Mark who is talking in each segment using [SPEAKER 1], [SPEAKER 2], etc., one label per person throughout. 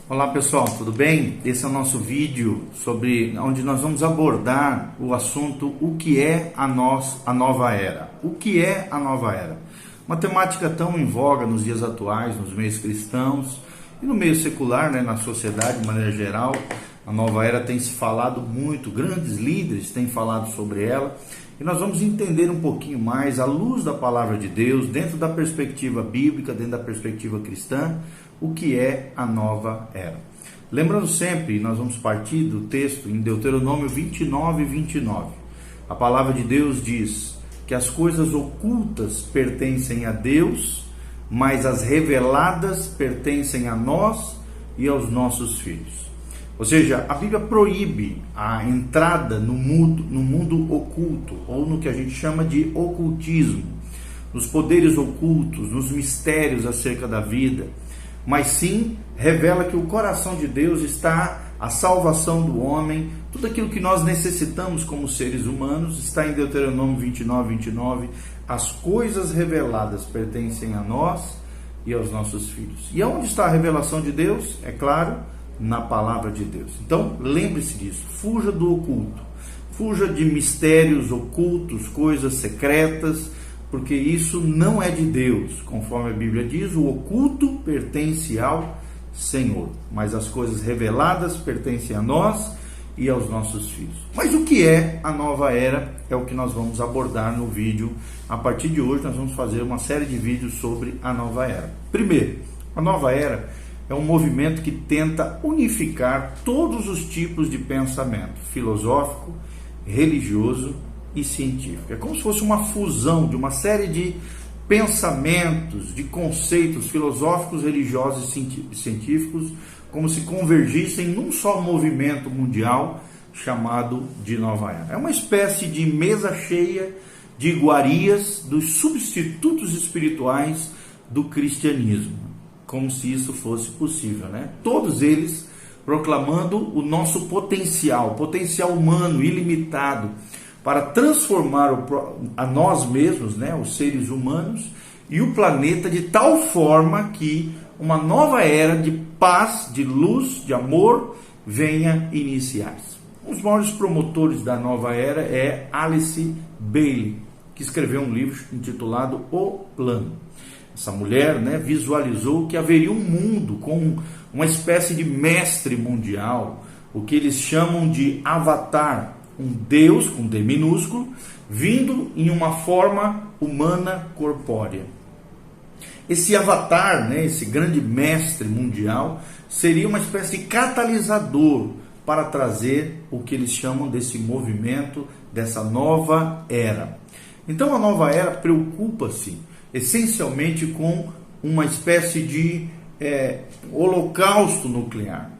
[SPEAKER 1] Olá pessoal, tudo bem? Esse é o nosso vídeo sobre onde nós vamos abordar o assunto o que é a nova era. O que é a nova era? Uma temática tão em voga nos dias atuais, nos meios cristãos e no meio secular, na sociedade de maneira geral. A nova era tem se falado muito, grandes líderes têm falado sobre ela, e nós vamos entender um pouquinho mais à luz da palavra de Deus, dentro da perspectiva bíblica, dentro da perspectiva cristã, o que é a nova era. Lembrando sempre, nós vamos partir do texto em Deuteronômio 29:29. A palavra de Deus diz que as coisas ocultas pertencem a Deus, mas as reveladas pertencem a nós e aos nossos filhos. Ou seja, a Bíblia proíbe a entrada no mundo oculto, ou no que a gente chama de ocultismo, nos poderes ocultos, nos mistérios acerca da vida, mas sim revela que o coração de Deus está a salvação do homem, tudo aquilo que nós necessitamos como seres humanos está em Deuteronômio 29:29. As coisas reveladas pertencem a nós e aos nossos filhos. E aonde está a revelação de Deus? É claro, na palavra de Deus. Então, lembre-se disso, fuja do oculto, fuja de mistérios ocultos, coisas secretas, porque isso não é de Deus. Conforme a Bíblia diz, o oculto pertence ao Senhor, mas as coisas reveladas pertencem a nós e aos nossos filhos. Mas o que é a nova era? É o que nós vamos abordar no vídeo. A partir de hoje nós vamos fazer uma série de vídeos sobre a nova era. Primeiro, a nova era é um movimento que tenta unificar todos os tipos de pensamento filosófico, religioso e científico. É como se fosse uma fusão de uma série de pensamentos, de conceitos filosóficos, religiosos e científicos, como se convergissem num só movimento mundial chamado de nova era. É uma espécie de mesa cheia de iguarias dos substitutos espirituais do cristianismo, como se isso fosse possível, Todos eles proclamando o nosso potencial humano ilimitado para transformar a nós mesmos, os seres humanos e o planeta de tal forma que uma nova era de paz, de luz, de amor venha iniciar-se. Um dos maiores promotores da nova era é Alice Bailey, que escreveu um livro intitulado O Plano. Essa mulher visualizou que haveria um mundo com uma espécie de mestre mundial, o que eles chamam de avatar, um Deus com D minúsculo, vindo em uma forma humana corpórea. Esse avatar, esse grande mestre mundial, seria uma espécie de catalisador para trazer o que eles chamam desse movimento, dessa nova era. Então a nova era preocupa-se essencialmente com uma espécie de holocausto nuclear.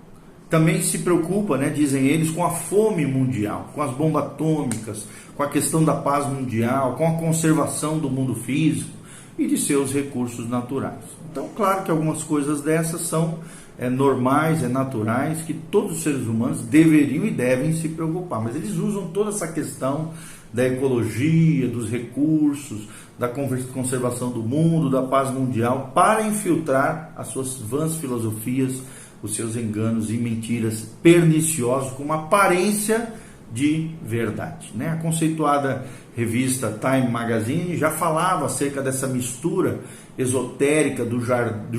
[SPEAKER 1] Também se preocupa, dizem eles, com a fome mundial, com as bombas atômicas, com a questão da paz mundial, com a conservação do mundo físico e de seus recursos naturais. Então, claro que algumas coisas dessas são normais, naturais, que todos os seres humanos deveriam e devem se preocupar, mas eles usam toda essa questão da ecologia, dos recursos, da conservação do mundo, da paz mundial, para infiltrar as suas vãs filosofias, os seus enganos e mentiras perniciosos com uma aparência de verdade. A conceituada revista Time Magazine já falava acerca dessa mistura esotérica do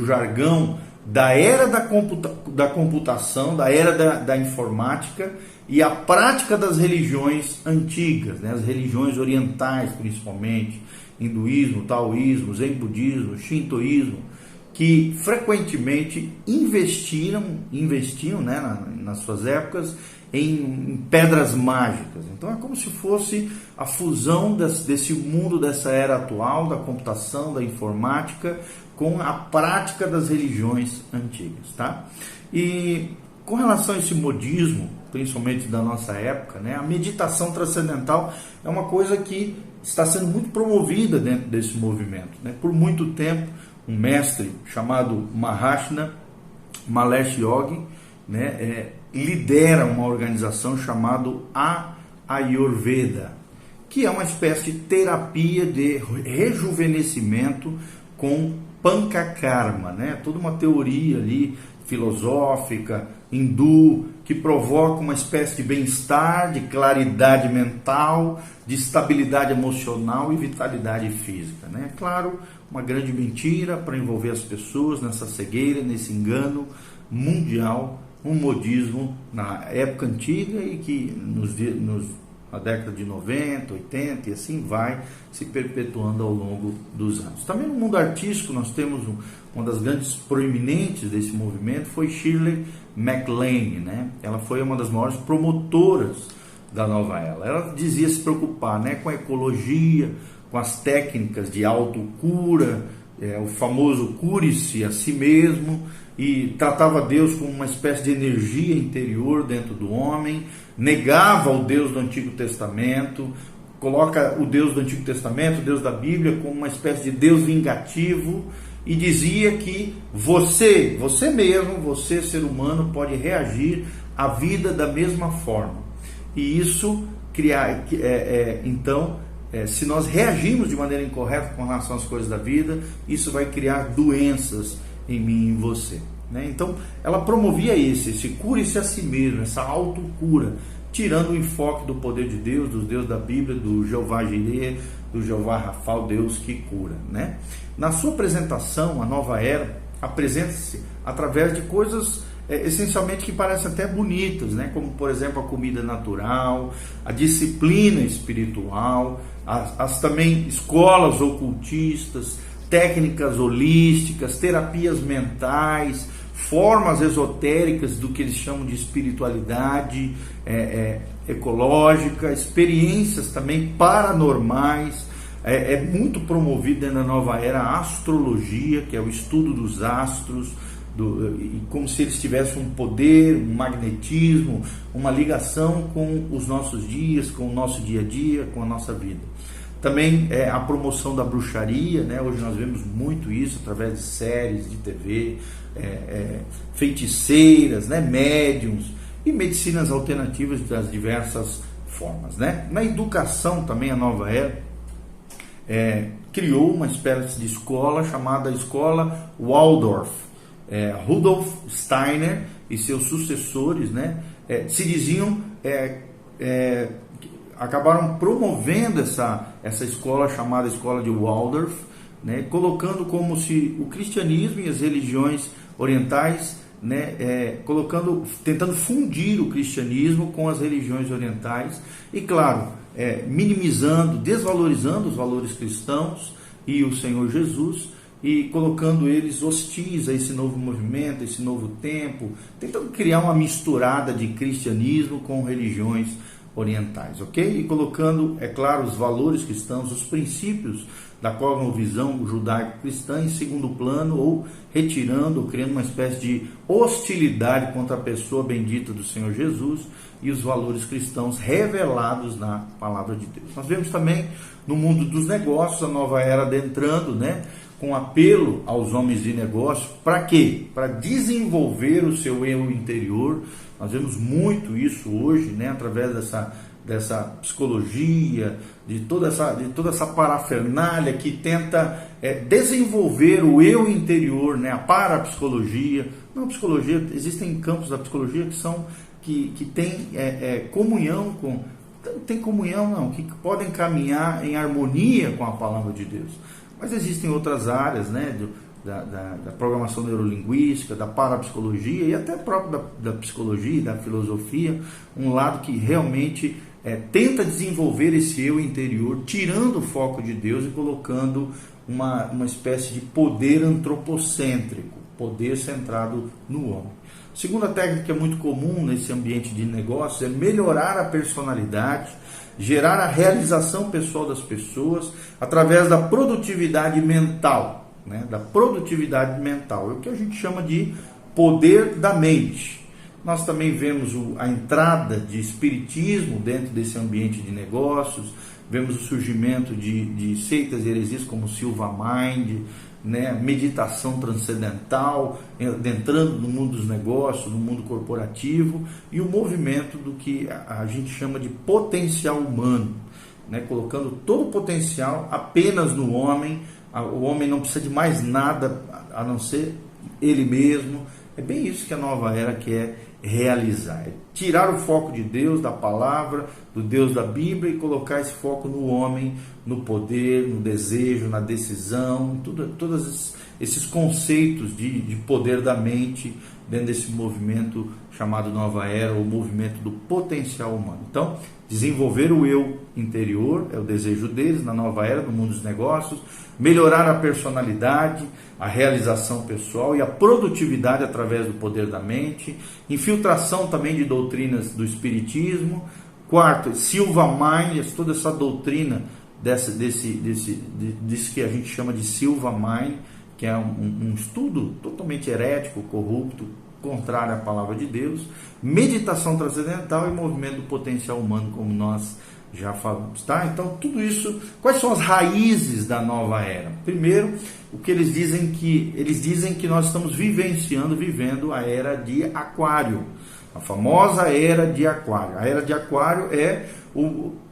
[SPEAKER 1] jargão da era da computação, da era da informática e a prática das religiões antigas, as religiões orientais principalmente, hinduísmo, taoísmo, zen budismo, shintoísmo, que frequentemente investiam nas suas épocas em pedras mágicas. Então é como se fosse a fusão desse mundo, dessa era atual, da computação, da informática, com a prática das religiões antigas. E com relação a esse modismo, principalmente da nossa época, a meditação transcendental é uma coisa que está sendo muito promovida dentro desse movimento. Por muito tempo, um mestre chamado Mahesh Yogi, lidera uma organização chamada Ayurveda, que é uma espécie de terapia de rejuvenescimento com Panchakarma, toda uma teoria ali filosófica, hindu, que provoca uma espécie de bem-estar, de claridade mental, de estabilidade emocional e vitalidade física, né? Claro, uma grande mentira para envolver as pessoas nessa cegueira, nesse engano mundial, um modismo na época antiga e que na década de 90, 80 e assim vai se perpetuando ao longo dos anos. Também no mundo artístico nós temos uma das grandes proeminentes desse movimento foi Shirley MacLaine, né? Ela foi uma das maiores promotoras da nova era. Ela dizia se preocupar, né, com a ecologia, com as técnicas de autocura, o famoso cure-se a si mesmo, e tratava Deus como uma espécie de energia interior dentro do homem, negava o Deus do Antigo Testamento, coloca o Deus do Antigo Testamento, o Deus da Bíblia, como uma espécie de Deus vingativo, e dizia que você mesmo, você ser humano, pode reagir à vida da mesma forma. E isso se nós reagirmos de maneira incorreta com relação às coisas da vida, isso vai criar doenças em mim e em você, né? Então ela promovia esse cure-se a si mesmo, essa autocura, tirando o enfoque do poder de Deus, dos deuses da Bíblia, do Jeová Jireh, do Jeová Rafa, o Deus que cura, né? Na sua apresentação, a nova era apresenta-se através de coisas essencialmente que parecem até bonitas, né? Como por exemplo a comida natural, a disciplina espiritual, as também escolas ocultistas, técnicas holísticas, terapias mentais, formas esotéricas do que eles chamam de espiritualidade ecológica, experiências também paranormais. É muito promovida na nova era a astrologia, que é o estudo dos astros, como se eles tivessem um poder, um magnetismo, uma ligação com os nossos dias, com o nosso dia a dia, com a nossa vida. Também a promoção da bruxaria, né? Hoje nós vemos muito isso através de séries de TV, feiticeiras, né? Médiums e medicinas alternativas das diversas formas, né? Na educação também a nova era criou uma espécie de escola chamada Escola Waldorf. Rudolf Steiner e seus sucessores, né? Se diziam acabaram promovendo essa escola chamada Escola de Waldorf, né, colocando como se o cristianismo e as religiões orientais, né, tentando fundir o cristianismo com as religiões orientais e, claro, minimizando, desvalorizando os valores cristãos e o Senhor Jesus e colocando eles hostis a esse novo movimento, esse novo tempo, tentando criar uma misturada de cristianismo com religiões orientais, ok? E colocando, é claro, os valores cristãos, os princípios da cosmovisão judaico-cristã em segundo plano, ou retirando, ou criando uma espécie de hostilidade contra a pessoa bendita do Senhor Jesus e os valores cristãos revelados na palavra de Deus. Nós vemos também no mundo dos negócios a nova era adentrando, né, com apelo aos homens de negócio, para quê? Para desenvolver o seu eu interior. Nós vemos muito isso hoje, né, através dessa psicologia, de toda essa parafernália que tenta desenvolver o eu interior, né, a parapsicologia. Não, psicologia, existem campos da psicologia que tem comunhão que podem caminhar em harmonia com a palavra de Deus. Mas existem outras áreas, né, da programação neurolinguística, da parapsicologia e até próprio da psicologia e da filosofia, um lado que realmente tenta desenvolver esse eu interior, tirando o foco de Deus e colocando uma espécie de poder antropocêntrico, poder centrado no homem. Segunda técnica que é muito comum nesse ambiente de negócios é melhorar a personalidade, gerar a realização pessoal das pessoas através da produtividade mental, né? Da produtividade mental, é o que a gente chama de poder da mente. Nós também vemos a entrada de espiritismo dentro desse ambiente de negócios, vemos o surgimento de seitas e heresias como Silva Mind, né, meditação transcendental, entrando no mundo dos negócios, no mundo corporativo, e o movimento do que a gente chama de potencial humano, né, colocando todo o potencial apenas no homem. O homem não precisa de mais nada a não ser ele mesmo, É bem isso que a nova era quer realizar, é tirar o foco de Deus, da palavra, do Deus da Bíblia, e colocar esse foco no homem, no poder, no desejo, na decisão, todos esses conceitos de poder da mente dentro desse movimento chamado Nova Era, o movimento do potencial humano. Então, desenvolver o eu interior é o desejo deles na nova era, no mundo dos negócios, melhorar a personalidade, a realização pessoal e a produtividade através do poder da mente, infiltração também de doutrinas do espiritismo. Quarto, Silva Mind, toda essa doutrina desse que a gente chama de Silva Mind, que é um estudo totalmente herético, corrupto, contrário à palavra de Deus, meditação transcendental e movimento do potencial humano, como nós já falamos, tá? Então, tudo isso, quais são as raízes da nova era? Primeiro, o que eles dizem que nós estamos vivendo a era de Aquário, a famosa era de Aquário. A era de Aquário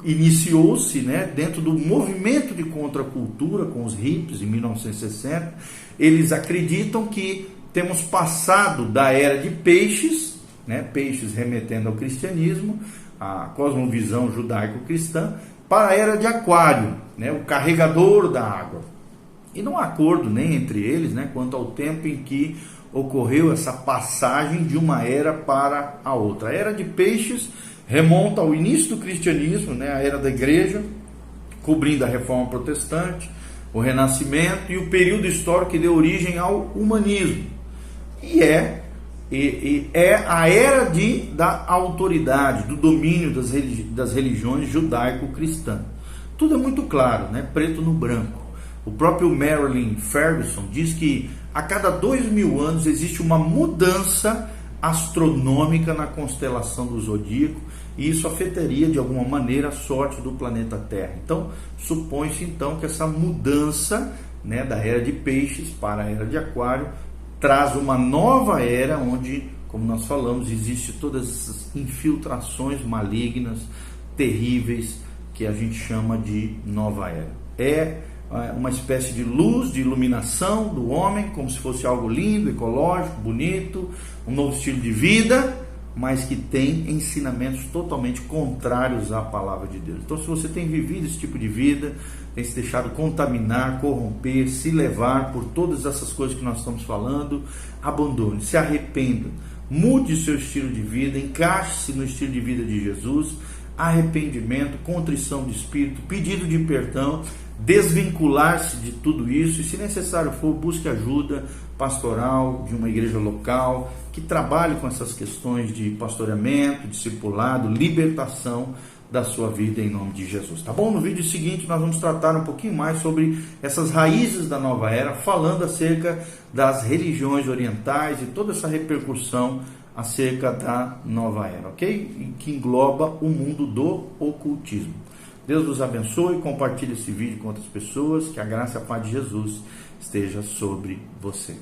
[SPEAKER 1] iniciou-se, né, dentro do movimento de contracultura com os hippies em 1960. Eles acreditam que temos passado da era de Peixes, né, Peixes remetendo ao cristianismo, a cosmovisão judaico-cristã, para a era de Aquário, né, o carregador da água. E não há acordo nem entre eles, né, quanto ao tempo em que ocorreu essa passagem de uma era para a outra. A era de Peixes remonta ao início do cristianismo, né, a era da igreja, cobrindo a reforma protestante, o renascimento e o período histórico que deu origem ao humanismo. E é a era da autoridade, do domínio das religiões judaico-cristãs. Tudo é muito claro, né? Preto no branco. O próprio Marilyn Ferguson diz que a cada 2000 anos existe uma mudança astronômica na constelação do zodíaco, e isso afetaria de alguma maneira a sorte do planeta Terra. Então, supõe-se então que essa mudança, né, da era de Peixes para a era de Aquário traz uma nova era onde, como nós falamos, existe todas essas infiltrações malignas, terríveis, que a gente chama de nova era. É uma espécie de luz, de iluminação do homem, como se fosse algo lindo, ecológico, bonito, um novo estilo de vida, mas que tem ensinamentos totalmente contrários à palavra de Deus. Então, se você tem vivido esse tipo de vida, tem se deixado contaminar, corromper, se levar por todas essas coisas que nós estamos falando, abandone, se arrependa, mude o seu estilo de vida, encaixe-se no estilo de vida de Jesus, arrependimento, contrição de espírito, pedido de perdão, desvincular-se de tudo isso, e se necessário for, busque ajuda pastoral de uma igreja local que trabalhe com essas questões de pastoreamento, discipulado, libertação da sua vida em nome de Jesus, tá bom? No vídeo seguinte nós vamos tratar um pouquinho mais sobre essas raízes da nova era, falando acerca das religiões orientais e toda essa repercussão acerca da nova era, ok? E que engloba o mundo do ocultismo. Deus nos abençoe, compartilhe esse vídeo com outras pessoas, que a graça e a paz de Jesus esteja sobre você.